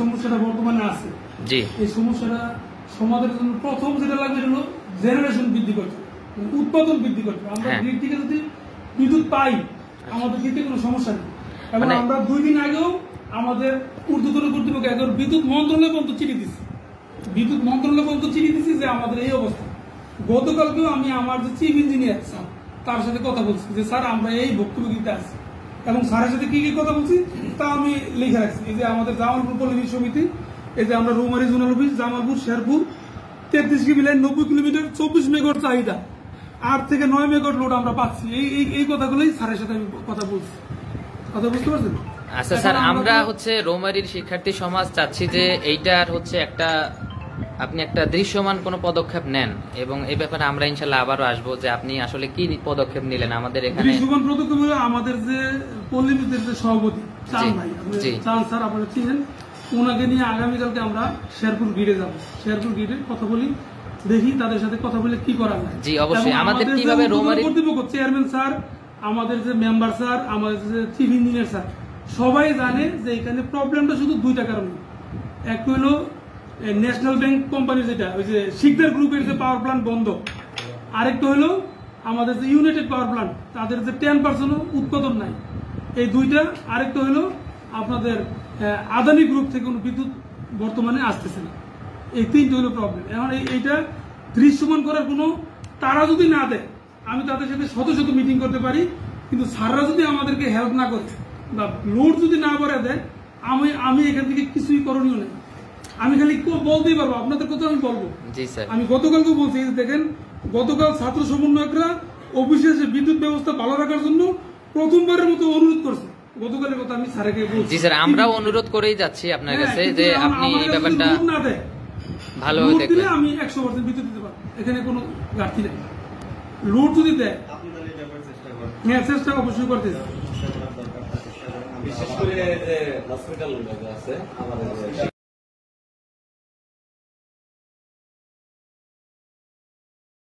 সমস্যাটা বর্তমানে আছে, এই সমস্যাটা সমাধানের জন্য প্রথম যেটা লাগবে হলো জেনারেশন বৃদ্ধি করতে, উৎপাদন বৃদ্ধি করতে। আমরা গ্রিড থেকে যদি বিদ্যুৎ পাই আমাদের গ্রিডে কোনো সমস্যা নেই। এবং আমরা 2 দিন আগেও আমাদের ঊর্ধ্বতন কর্তৃপক্ষ একবার বিদ্যুৎ মন্ত্রণালয় পর্যন্ত চিঠি দিচ্ছি, যে আমাদের এই অবস্থা। গতকালকেও আমি আমার যে চিফ ইঞ্জিনিয়ার স্যার তার সাথে কথা বলছি যে স্যার আমরা এই ভুক্তভোগীতে আছি, এবং স্যারের সাথে কি কি কথা বলছি তা আমি লিখে রাখছি। এই যে আমাদের জামালপুর পল্লী সমিতি, এই যে আমরা রৌমারী জোনাল অফিস, জামালপুর, শেরপুর 33 কেবি লাইন 90 কিলোমিটার 24 মেগাওয়াট চাহিদা, 8 থেকে 9 মেগাওয়াট লোড আমরা পাচ্ছি। এই কথাগুলোই স্যারের সাথে আমি কথা বলছি। কথা বুঝতে পারছেন? আচ্ছা স্যার, আমরা রৌমারীর শিক্ষার্থী সমাজ চাচ্ছি যে এইটার একটা আপনি একটা দৃশ্যমান কোন পদক্ষেপ নেন, এবং এই ব্যাপারে আমরা ইনশাল্লাহ আবারও আসবো যে আপনি আসলে কি পদক্ষেপ নিলেন আমাদের এখানে। দৃশ্যমান পদক্ষেপ হলো আমাদের যে পল্লীবিদ্যুতের যে সভাপতি চান ভাই, চান স্যার আপনারা চিনেন, ওনাকে নিয়ে আগামীকালকে আমরা শেরপুর গ্রিডে যাবো। শেরপুর গ্রিডে কথা বলি, দেখি তাদের সাথে কথা বলে কি করা যায়। জি অবশ্যই। আমাদের কিভাবে রৌমারী কর্তৃপক্ষ, চেয়ারম্যান স্যার, আমাদের যে মেম্বার স্যার, আমাদের যে চিফ ইঞ্জিনিয়ার স্যার সবাই জানে যে এখানে প্রবলেমটা শুধু 2টা কারণে। একটা হলো ন্যাশনাল ব্যাংক কোম্পানি, যেটা ওই যে শিকদার গ্রুপের যে পাওয়ার প্ল্যান্ট বন্ধ, আরেকটা হলো আমাদের যে ইউনাইটেড পাওয়ার প্ল্যান্ট তাদের যে 10% উৎপাদন নাই, এই 2টা। আরেকটা হলো আপনাদের আদানি গ্রুপ থেকে কোনো বিদ্যুৎ বর্তমানে আসতেছে না। এই 3টা হলো প্রবলেম। এখন এইটা দৃশ্যমান করার কোনো, তারা যদি না দেয় আমি তাদের সাথে শত শত মিটিং করতে পারি, কিন্তু স্যাররা যদি আমাদেরকে হেল্প না করে বা লোড যদি না বাড়ায় দেয়, আমি এখান থেকে কিছুই করণীয় নেই। আমি খালি বলতেই পারবো, আপনাদের কথা আমি বলবো। আমি গতকালকে বলছি, দেখেন গতকাল ছাত্র সমন্বয়করা অফিসে এসে বিদ্যুৎ ব্যবস্থা ভালো রাখার জন্য প্রথমবারের মতো অনুরোধ করছে। গতকালের কথা আমি স্যারকে বলছি। জি স্যার, আমরাও অনুরোধ করেই যাচ্ছি আপনার কাছে যে আপনি এই ব্যাপারটা না দেয় ভালো দিলে আমি 100% বিদ্যুৎ দিতে পারবো, এখানে কোনো ঘাটতি নেই। লোড যদি দেয় হ্যাঁ চেষ্টা অবশ্যই করতেছি। বিশেষ করে যে হসপিটাল আছে আমাদের